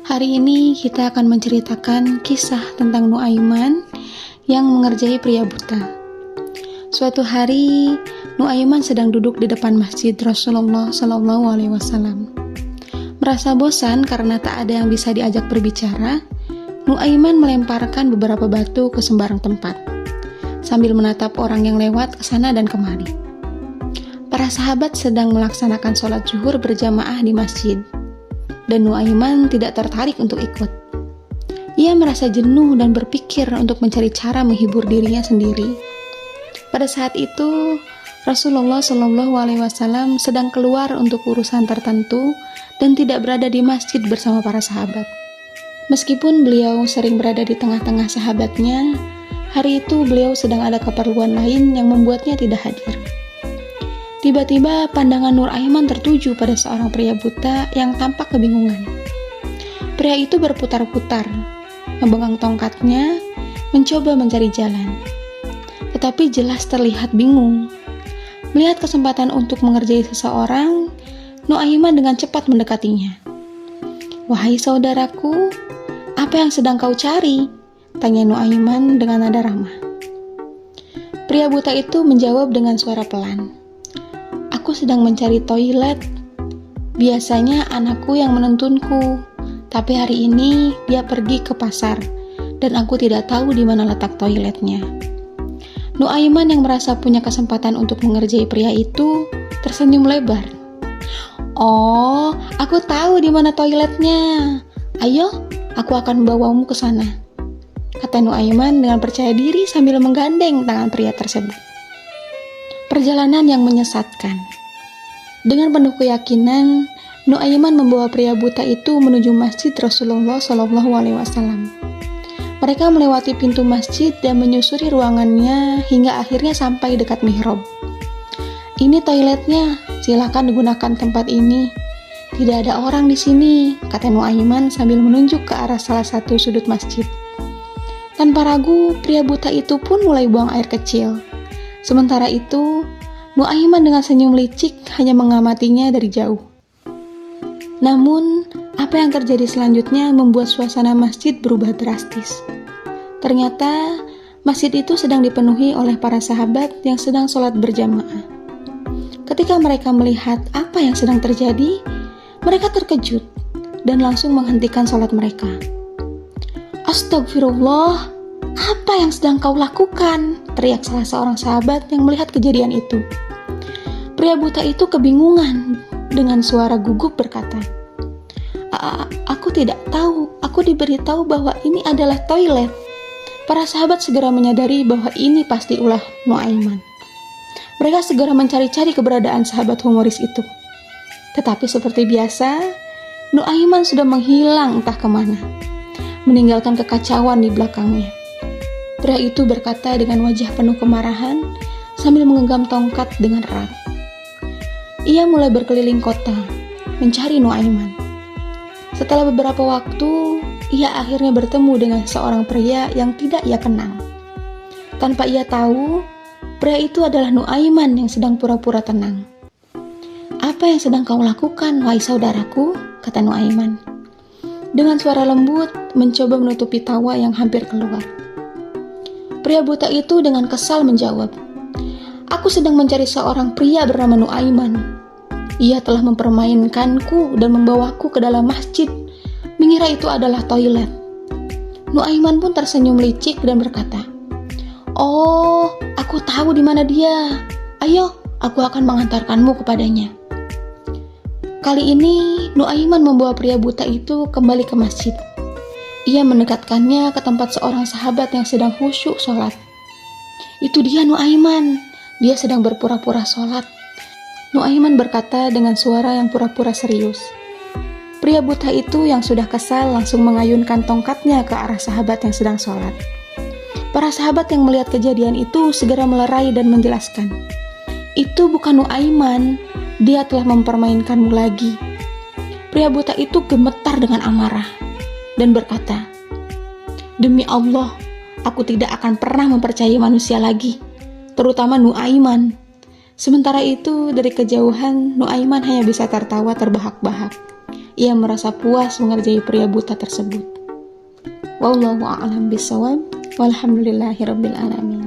Hari ini kita akan menceritakan kisah tentang Nuaiman yang mengerjai pria buta. Suatu hari, Nuaiman sedang duduk di depan masjid Rasulullah SAW. Merasa bosan karena tak ada yang bisa diajak berbicara, Nuaiman melemparkan beberapa batu ke sembarang tempat, sambil menatap orang yang lewat ke sana dan kemari. Para sahabat sedang melaksanakan sholat zuhur berjamaah di masjid, dan Nuaiman tidak tertarik untuk ikut. Ia merasa jenuh dan berpikir untuk mencari cara menghibur dirinya sendiri. Pada saat itu, Rasulullah SAW sedang keluar untuk urusan tertentu dan tidak berada di masjid bersama para sahabat. Meskipun beliau sering berada di tengah-tengah sahabatnya, hari itu beliau sedang ada keperluan lain yang membuatnya tidak hadir. Tiba-tiba pandangan Nuaiman tertuju pada seorang pria buta yang tampak kebingungan. Pria itu berputar-putar, memegang tongkatnya, mencoba mencari jalan. Tetapi jelas terlihat bingung. Melihat kesempatan untuk mengerjai seseorang, Nuaiman dengan cepat mendekatinya. "Wahai saudaraku, apa yang sedang kau cari?" tanya Nuaiman dengan nada ramah. Pria buta itu menjawab dengan suara pelan. "Aku sedang mencari toilet. Biasanya anakku yang menuntunku, tapi hari ini dia pergi ke pasar dan aku tidak tahu di mana letak toiletnya." Nuaiman yang merasa punya kesempatan untuk mengerjai pria itu tersenyum lebar. "Oh, aku tahu di mana toiletnya. Ayo, aku akan membawamu ke sana," kata Nuaiman dengan percaya diri sambil menggandeng tangan pria tersebut. Perjalanan yang menyesatkan. Dengan penuh keyakinan, Nuaiman membawa pria buta itu menuju masjid Rasulullah SAW. Mereka melewati pintu masjid dan menyusuri ruangannya hingga akhirnya sampai dekat mihrab. "Ini toiletnya, silakan digunakan tempat ini. Tidak ada orang di sini," kata Nuaiman sambil menunjuk ke arah salah satu sudut masjid. Tanpa ragu, pria buta itu pun mulai buang air kecil. Sementara itu, Nuaiman dengan senyum licik hanya mengamatinya dari jauh. Namun, apa yang terjadi selanjutnya membuat suasana masjid berubah drastis. Ternyata, masjid itu sedang dipenuhi oleh para sahabat yang sedang sholat berjamaah. Ketika mereka melihat apa yang sedang terjadi, mereka terkejut dan langsung menghentikan sholat mereka. "Astagfirullah, apa yang sedang kau lakukan?" teriak salah seorang sahabat yang melihat kejadian itu. Pria buta itu kebingungan dengan suara gugup berkata, Aku tidak tahu, aku diberitahu bahwa ini adalah toilet." Para sahabat segera menyadari bahwa ini pasti ulah Nuaiman. Mereka segera mencari-cari keberadaan sahabat humoris itu. Tetapi seperti biasa, Nuaiman sudah menghilang entah kemana, meninggalkan kekacauan di belakangnya. Pria itu berkata dengan wajah penuh kemarahan sambil menggenggam tongkat dengan erat. Ia mulai berkeliling kota, mencari Nuaiman. Setelah beberapa waktu, ia akhirnya bertemu dengan seorang pria yang tidak ia kenal. Tanpa ia tahu, pria itu adalah Nuaiman yang sedang pura-pura tenang. "Apa yang sedang kau lakukan, wahai saudaraku?" kata Nuaiman. Dengan suara lembut, mencoba menutupi tawa yang hampir keluar. Pria buta itu dengan kesal menjawab, "Aku sedang mencari seorang pria bernama Nuaiman. Ia telah mempermainkanku dan membawaku ke dalam masjid, mengira itu adalah toilet." Nuaiman pun tersenyum licik dan berkata, "Oh, aku tahu di mana dia. Ayo, aku akan mengantarkanmu kepadanya." Kali ini, Nuaiman membawa pria buta itu kembali ke masjid. Ia mendekatkannya ke tempat seorang sahabat yang sedang khusyuk sholat. "Itu dia Nuaiman, dia sedang berpura-pura sholat," Nuaiman berkata dengan suara yang pura-pura serius. Pria buta itu yang sudah kesal langsung mengayunkan tongkatnya ke arah sahabat yang sedang sholat. Para sahabat yang melihat kejadian itu segera melerai dan menjelaskan, "Itu bukan Nuaiman, dia telah mempermainkanmu lagi." Pria buta itu gemetar dengan amarah dan berkata, "Demi Allah, aku tidak akan pernah mempercayai manusia lagi, terutama Nuaiman." Sementara itu, dari kejauhan, Nuaiman hanya bisa tertawa terbahak-bahak. ia merasa puas mengerjai pria buta tersebut. Wallahu a'lam bishawab. Walhamdulillahirabbil alamin.